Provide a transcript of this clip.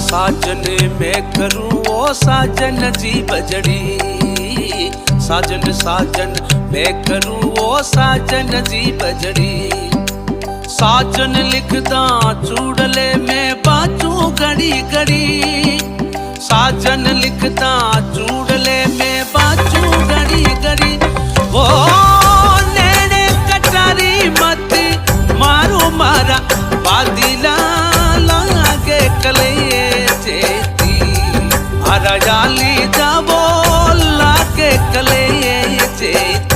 साजन मैं करूं ओ साजन जी बजड़ी। साजन साजन मैं करूं ओ साजन जी बजड़ी। साजन लिखदा चूड़ले में बाजू घड़ी घड़ी। साजन लिखदा चूड़ले में बाजू घड़ी घड़ी। वो नेड़े कटारी मत मारो मारा बादिला लागे कले चेती। आरा जाली जाबो लागे कले चेती।